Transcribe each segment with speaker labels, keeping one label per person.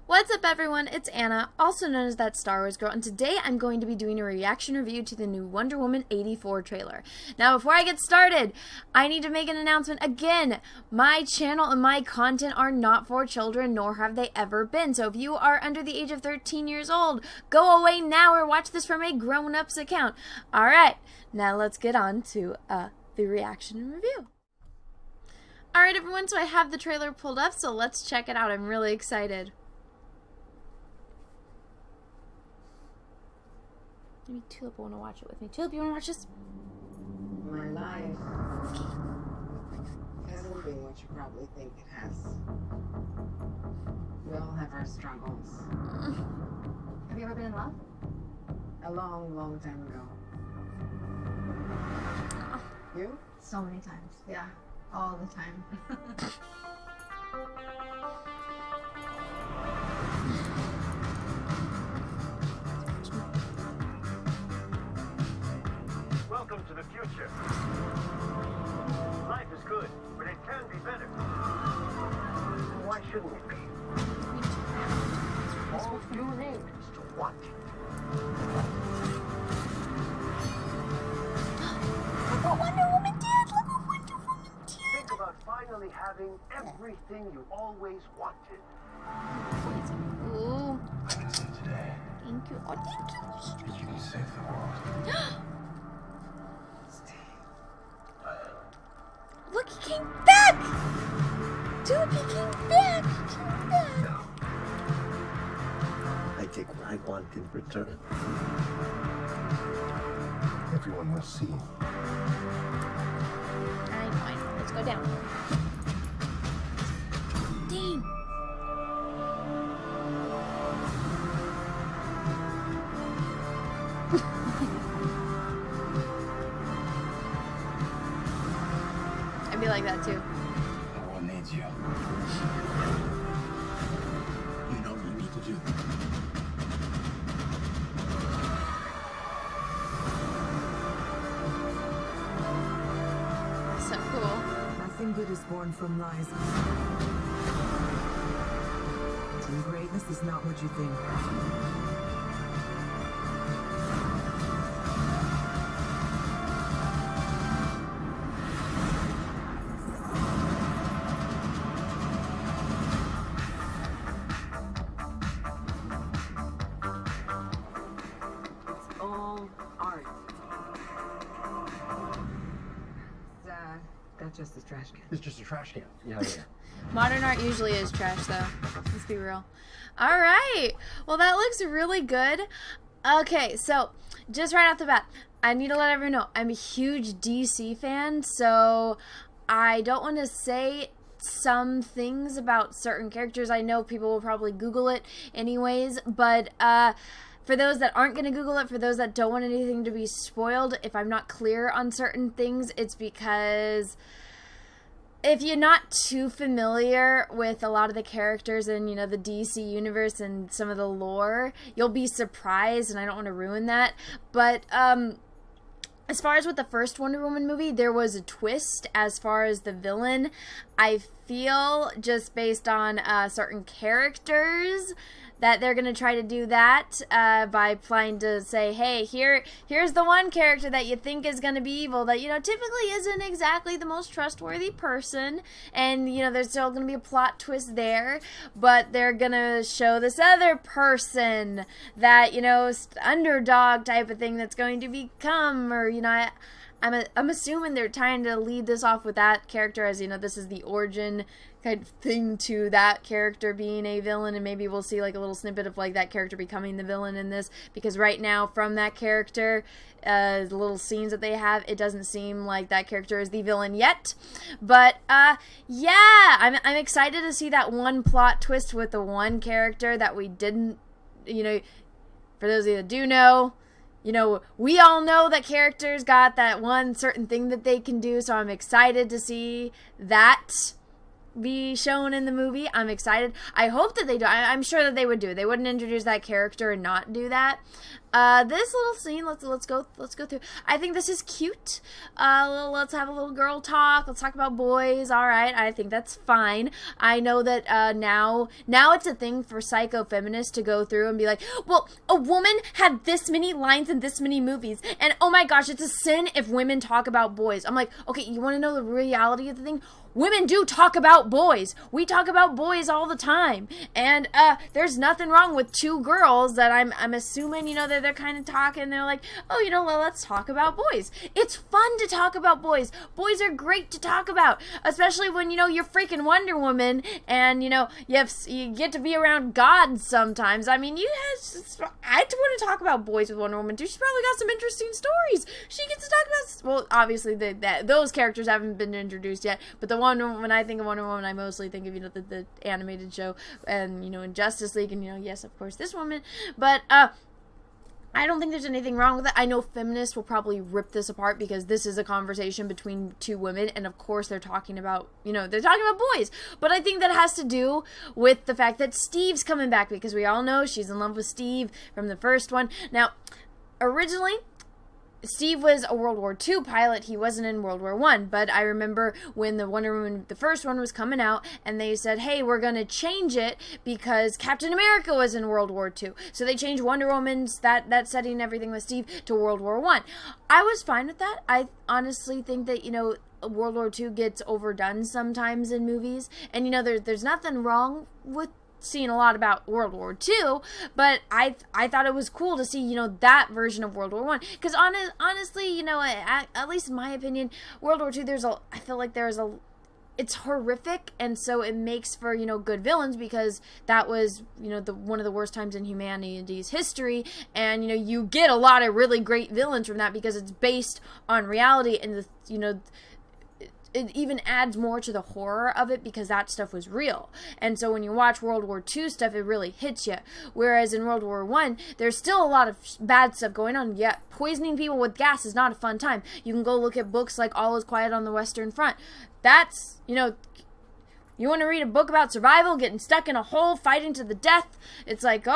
Speaker 1: What's up everyone, it's Anna, also known as That Star Wars Girl, and today I'm going to be doing a reaction review to the new Wonder Woman 84 trailer. Now before I get started, I need to make an announcement again. My channel and my content are not for children, nor have they ever been. So if you are under the age of 13 years old, go away now or watch this from a grown-ups account. Alright, now let's get on to the reaction and review. Alright everyone, so I have the trailer pulled up, so let's check it out. I'm really excited. Maybe Tulip will want to watch it with me. Tulip, you want to watch this?
Speaker 2: My life hasn't been what you probably think it has. We all have our struggles.
Speaker 3: Have you ever been in love?
Speaker 2: A long, long time ago. You?
Speaker 3: So many times. Yeah, all the time.
Speaker 4: Welcome to the future. Life is good, but it can be better. Why shouldn't it be? All you need is to want it.
Speaker 1: Look what Wonder Woman did! Look what Wonder Woman did!
Speaker 4: Think about finally having everything you always wanted.
Speaker 1: Ooh,
Speaker 5: I can see today
Speaker 1: thank you. Oh, thank you.
Speaker 5: that you can save the world.
Speaker 1: Look, he came back! Dude, he came back! He came back!
Speaker 5: I take what I want in return. Everyone must see.
Speaker 1: I know. Let's go down. Dang! I'd be like that too.
Speaker 5: The world needs you. You know what you need to do.
Speaker 1: So cool.
Speaker 6: Nothing good is born from lies. And greatness is not what you think.
Speaker 2: It's all art. That's just a trash can.
Speaker 5: It's just a trash can. Yeah.
Speaker 1: Modern art usually is trash, though. Let's be real. All right. Well, that looks really good. Okay, so just right off the bat, I need to let everyone know I'm a huge DC fan, so I don't want to say some things about certain characters. I know people will probably Google it anyways, but for those that aren't going to Google it, for those that don't want anything to be spoiled, if I'm not clear on certain things, it's because if you're not too familiar with a lot of the characters in, the DC universe and some of the lore, you'll be surprised, and I don't want to ruin that. But as far as with the first Wonder Woman movie, there was a twist as far as the villain. I feel, just based on certain characters, that they're going to try to do that by trying to say, hey, here's the one character that you think is going to be evil that, typically isn't exactly the most trustworthy person. And, there's still going to be a plot twist there. But they're going to show this other person that, underdog type of thing that's going to become, or, I'm assuming they're trying to lead this off with that character as, this is the origin kind of thing to that character being a villain, and maybe we'll see like a little snippet of like that character becoming the villain in this, because right now from that character, the little scenes that they have, it doesn't seem like that character is the villain yet. But yeah, I'm excited to see that one plot twist with the one character that we didn't, for those of you that do know, we all know that characters got that one certain thing that they can do, so I'm excited to see that be shown in the movie. I'm excited. I hope that they do. I'm sure that they would do. They wouldn't introduce that character and not do that. this little scene, let's go through. I think this is cute. Let's have a little girl talk. Let's talk about boys. All right, I think that's fine. I know that now it's a thing for psycho feminists to go through and be like, well, a woman had this many lines in this many movies, and oh my gosh, it's a sin if women talk about boys. I'm like, okay, you want to know the reality of the thing? Women do talk about boys. We talk about boys all the time. And there's nothing wrong with two girls that I'm assuming, that they're kind of talking. They're like, oh, well, let's talk about boys. It's fun to talk about boys. Boys are great to talk about, especially when, you're freaking Wonder Woman and, you get to be around God sometimes. I mean, I want to talk about boys with Wonder Woman too. She's probably got some interesting stories. She gets to talk about, well, obviously those characters haven't been introduced yet, but when I think of Wonder Woman, I mostly think of, the animated show and, in Justice League and, yes, of course, this woman. But, I don't think there's anything wrong with it. I know feminists will probably rip this apart because this is a conversation between two women, and of course they're talking about, boys. But I think that has to do with the fact that Steve's coming back, because we all know she's in love with Steve from the first one. Now, originally, Steve was a World War II pilot. He wasn't in World War I. But I remember when the Wonder Woman, the first one, was coming out, and they said, hey, we're going to change it because Captain America was in World War II. So they changed Wonder Woman's, that setting and everything with Steve, to World War I. I was fine with that. I honestly think that, World War II gets overdone sometimes in movies. And, there's nothing wrong with seen a lot about World War II, but I thought it was cool to see, that version of World War I. Because honestly, at least in my opinion, World War II, I feel like it's horrific, and so it makes for, good villains, because that was, one of the worst times in humanity's history, and, you get a lot of really great villains from that because it's based on reality, and it even adds more to the horror of it because that stuff was real. And so when you watch World War II stuff, it really hits you. Whereas in World War I, there's still a lot of bad stuff going on. Yeah, poisoning people with gas is not a fun time. You can go look at books like All is Quiet on the Western Front. That's, you want to read a book about survival, getting stuck in a hole, fighting to the death. It's like,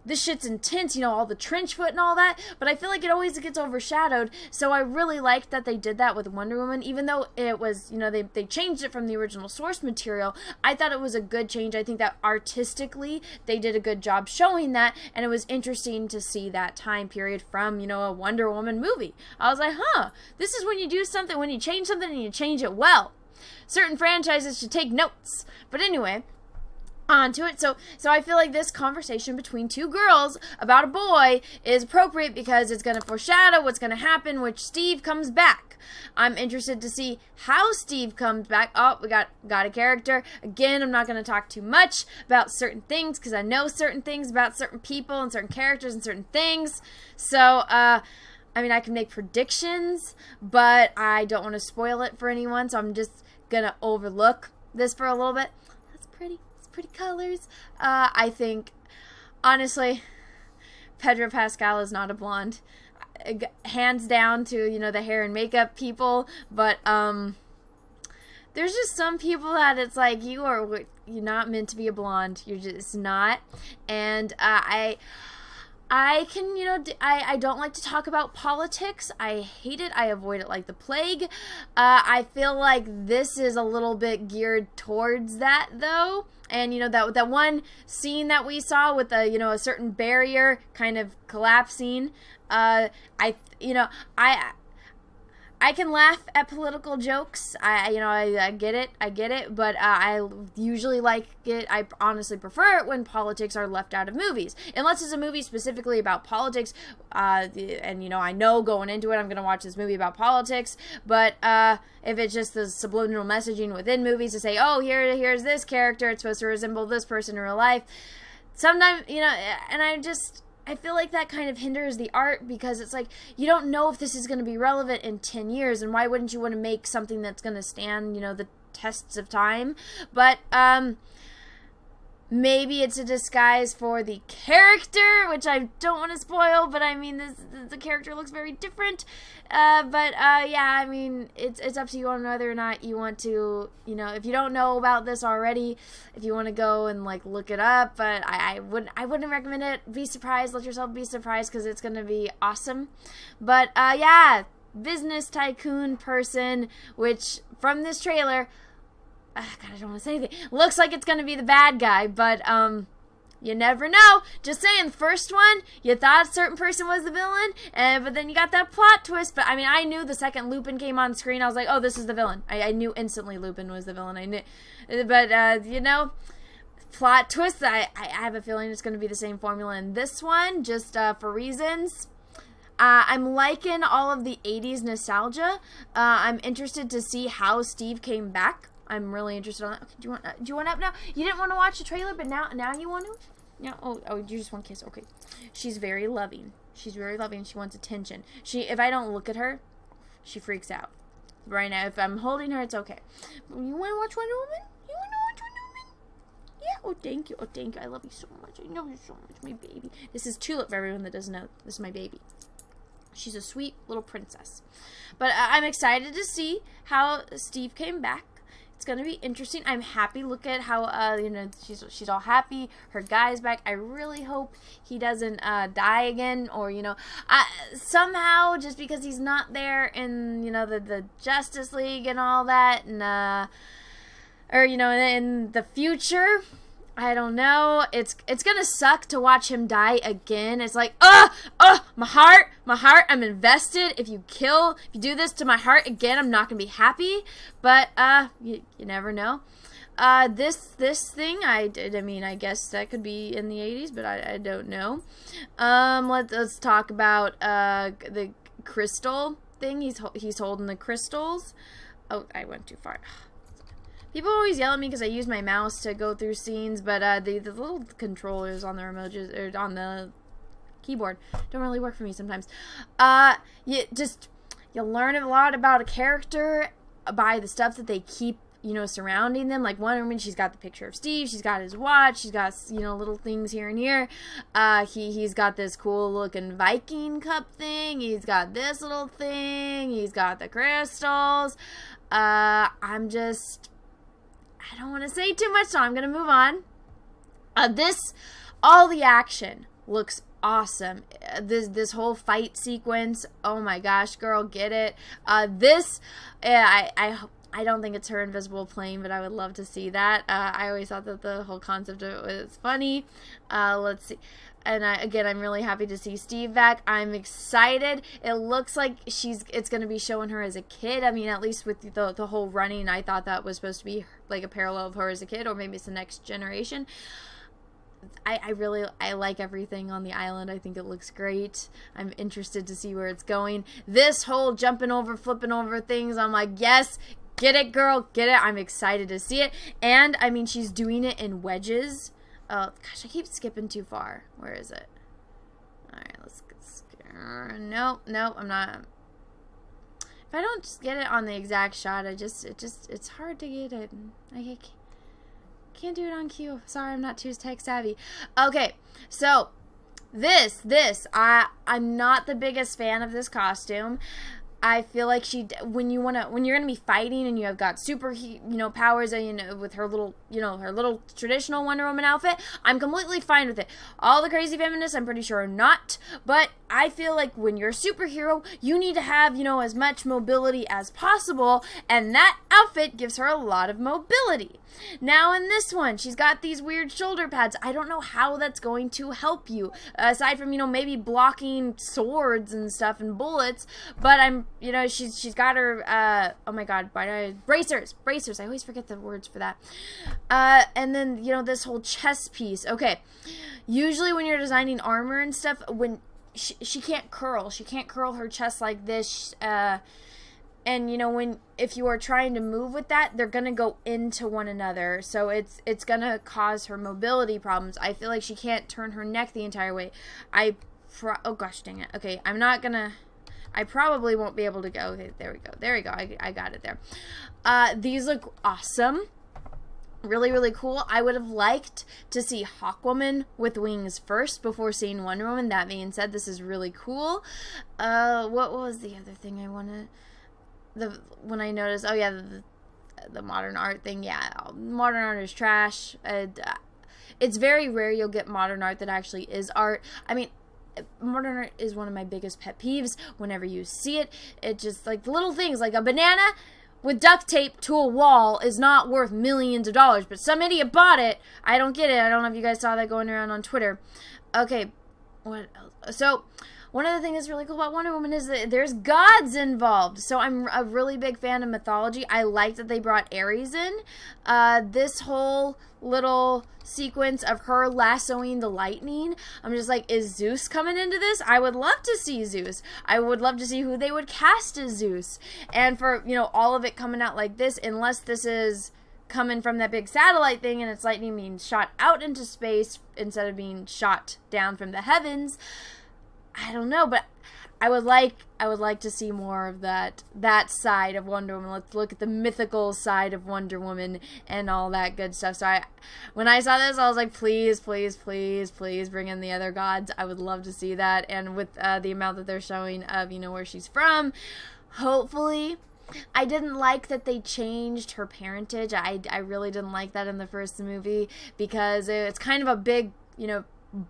Speaker 1: this shit's intense, all the trench foot and all that, but I feel like it always gets overshadowed, so I really liked that they did that with Wonder Woman, even though it was, they changed it from the original source material. I thought it was a good change. I think that artistically, they did a good job showing that, and it was interesting to see that time period from, a Wonder Woman movie. I was like, this is when you do something, when you change something and you change it well. Certain franchises should take notes. But anyway, on to it. So I feel like this conversation between two girls about a boy is appropriate because it's going to foreshadow what's going to happen when Steve comes back. I'm interested to see how Steve comes back. Oh, we got a character. Again, I'm not going to talk too much about certain things because I know certain things about certain people and certain characters and certain things. So, I can make predictions, but I don't want to spoil it for anyone, so I'm just going to overlook this for a little bit. That's pretty. Pretty colors. I think, honestly, Pedro Pascal is not a blonde. Hands down to, the hair and makeup people. But, there's just some people that it's like, you're not meant to be a blonde. You're just not. And, I can, I don't like to talk about politics. I hate it. I avoid it like the plague. I feel like this is a little bit geared towards that, though. And, that one scene that we saw with a certain barrier kind of collapsing, I can laugh at political jokes. I get it, but I usually like it. I honestly prefer it when politics are left out of movies, unless it's a movie specifically about politics. And I know going into it, I'm gonna watch this movie about politics. But if it's just the subliminal messaging within movies to say, oh, here's this character, it's supposed to resemble this person in real life. Sometimes, and I feel like that kind of hinders the art because it's like you don't know if this is going to be relevant in 10 years, and why wouldn't you want to make something that's going to stand, the tests of time? But maybe it's a disguise for the character, which I don't want to spoil, but I mean, the character looks very different. Yeah, I mean, it's up to you on whether or not you want to, you know, if you don't know about this already, if you want to go and like look it up, but I wouldn't recommend it. Be surprised, let yourself be surprised, because it's gonna be awesome. But yeah, business tycoon person, which from this trailer, God, I don't want to say anything. Looks like it's gonna be the bad guy, but you never know. Just saying, first one, you thought a certain person was the villain, but then you got that plot twist. But I mean, I knew the second Lupin came on screen, I was like, oh, this is the villain. I knew instantly Lupin was the villain. I knew, but you know, plot twist. I have a feeling it's going to be the same formula in this one, just for reasons. I'm liking all of the 80s nostalgia. I'm interested to see how Steve came back. I'm really interested on that. Okay, do you want up now? You didn't want to watch the trailer, but now you want to? Yeah. Oh, you just want kiss. Okay. She's very loving. She's very loving. She wants attention. If I don't look at her, she freaks out. Right now, if I'm holding her, it's okay. You want to watch Wonder Woman? You want to watch Wonder Woman? Yeah. Oh, thank you. Oh, thank you. I love you so much. I know you so much, my baby. This is Tulip, for everyone that doesn't know. This is my baby. She's a sweet little princess. But I'm excited to see how Steve came back. It's gonna be interesting. I'm happy. Look at how you know, she's all happy. Her guy's back. I really hope he doesn't die again, or you know, somehow, just because he's not there in, you know, the Justice League and all that, and or you know, in the future. I don't know. It's gonna suck to watch him die again. It's like, my heart, I'm invested. If you do this to my heart again, I'm not gonna be happy. But you never know. This thing, I mean, I guess that could be in the 80s, but I don't know. Let's talk about the crystal thing. He's holding the crystals. Oh, I went too far. People always yell at me because I use my mouse to go through scenes, but the little controllers on the emojis, or on the keyboard, don't really work for me sometimes. You learn a lot about a character by the stuff that they keep, you know, surrounding them. Like Wonder Woman, she's got the picture of Steve, she's got his watch, she's got, you know, little things here and here. He's got this cool looking Viking cup thing, he's got this little thing, he's got the crystals. I don't want to say too much, so I'm going to move on. All the action looks awesome. This whole fight sequence, oh my gosh, girl, get it. I don't think it's her invisible plane, but I would love to see that. I always thought that the whole concept of it was funny. Let's see. And again, I'm really happy to see Steve back. I'm excited. It looks like it's going to be showing her as a kid. I mean, at least with the whole running, I thought that was supposed to be like a parallel of her as a kid, or maybe it's the next generation. I like everything on the island. I think it looks great. I'm interested to see where it's going. This whole jumping over, flipping over things, I'm like, yes, get it, girl, get it. I'm excited to see it. And, I mean, she's doing it in wedges. Oh, gosh, I keep skipping too far. Where is it? Alright, let's get... Nope, I'm not... If I don't just get it on the exact shot, it's hard to get it. I can't do it on cue. Sorry, I'm not too tech savvy. Okay, so, I'm not the biggest fan of this costume. I feel like when you're gonna be fighting and you have got super, you know, powers, and, you know, with her little traditional Wonder Woman outfit, I'm completely fine with it. All the crazy feminists, I'm pretty sure, are not, but I feel like when you're a superhero, you need to have, you know, as much mobility as possible, and that outfit gives her a lot of mobility. Now in this one, she's got these weird shoulder pads. I don't know how that's going to help you, aside from, you know, maybe blocking swords and stuff and bullets, but you know, she's got her, oh my god, bracers, I always forget the words for that, and then, you know, this whole chest piece. Okay, usually when you're designing armor and stuff, when she can't curl her chest like this, and, you know, if you are trying to move with that, they're gonna go into one another, so it's gonna cause her mobility problems. I feel like she can't turn her neck the entire way. Oh gosh, dang it. Okay, I probably won't be able to go. Okay, there we go. I got it there. These look awesome. really, really cool. I would have liked to see Hawkwoman with wings first before seeing Wonder Woman. That being said, this is really cool. What was the other thing I wanted? When I noticed, oh yeah, the modern art thing. Yeah, modern art is trash. It's very rare you'll get modern art that actually is art. I mean, modern art is one of my biggest pet peeves. Whenever you see it, it just, like, the little things, like a banana with duct tape to a wall is not worth millions of dollars, but some idiot bought it. I don't get it. I don't know if you guys saw that going around on Twitter. Okay, what else? So, one of the things that's really cool about Wonder Woman is that there's gods involved. So I'm a really big fan of mythology. I like that they brought Ares in. This whole little sequence of her lassoing the lightning, I'm just like, is Zeus coming into this? I would love to see Zeus. I would love to see who they would cast as Zeus. And for, you know, all of it coming out like this, unless this is coming from that big satellite thing and it's lightning being shot out into space instead of being shot down from the heavens, I don't know, but I would like to see more of that side of Wonder Woman. Let's look at the mythical side of Wonder Woman and all that good stuff. So when I saw this, I was like, please, please, please, please bring in the other gods. I would love to see that. And with the amount that they're showing of, you know, where she's from, hopefully. I didn't like that they changed her parentage. I really didn't like that in the first movie because it's kind of a big, you know,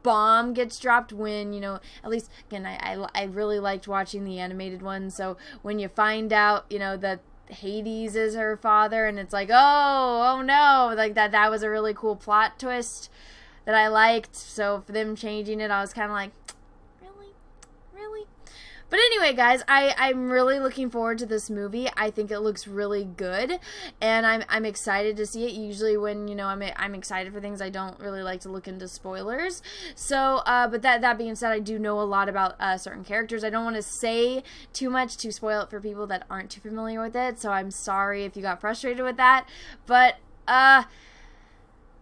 Speaker 1: bomb gets dropped when, you know, at least, again, I really liked watching the animated one, so when you find out, you know, that Hades is her father, and it's like, oh no, like that was a really cool plot twist that I liked, so for them changing it, I was kind of like, really? But anyway, guys, I'm really looking forward to this movie. I think it looks really good, and I'm excited to see it. Usually when, you know, I'm excited for things, I don't really like to look into spoilers. So, but that being said, I do know a lot about certain characters. I don't want to say too much to spoil it for people that aren't too familiar with it, so I'm sorry if you got frustrated with that. But, I'm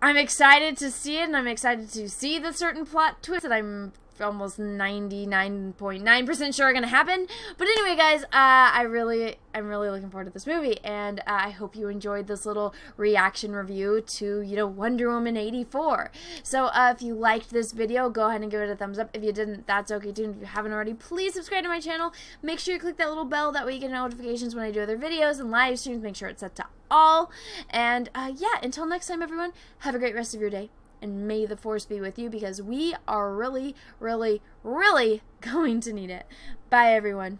Speaker 1: excited to see it, and I'm excited to see the certain plot twist that I'm almost 99.9% sure are going to happen. But anyway, guys, I'm really looking forward to this movie, and I hope you enjoyed this little reaction review to, you know, Wonder Woman 84. So if you liked this video, go ahead and give it a thumbs up. If you didn't, that's okay too. And if you haven't already, please subscribe to my channel. Make sure you click that little bell, that way you get notifications when I do other videos and live streams. Make sure it's set to all. And yeah, until next time, everyone, have a great rest of your day. And may the force be with you, because we are really, really, really going to need it. Bye, everyone.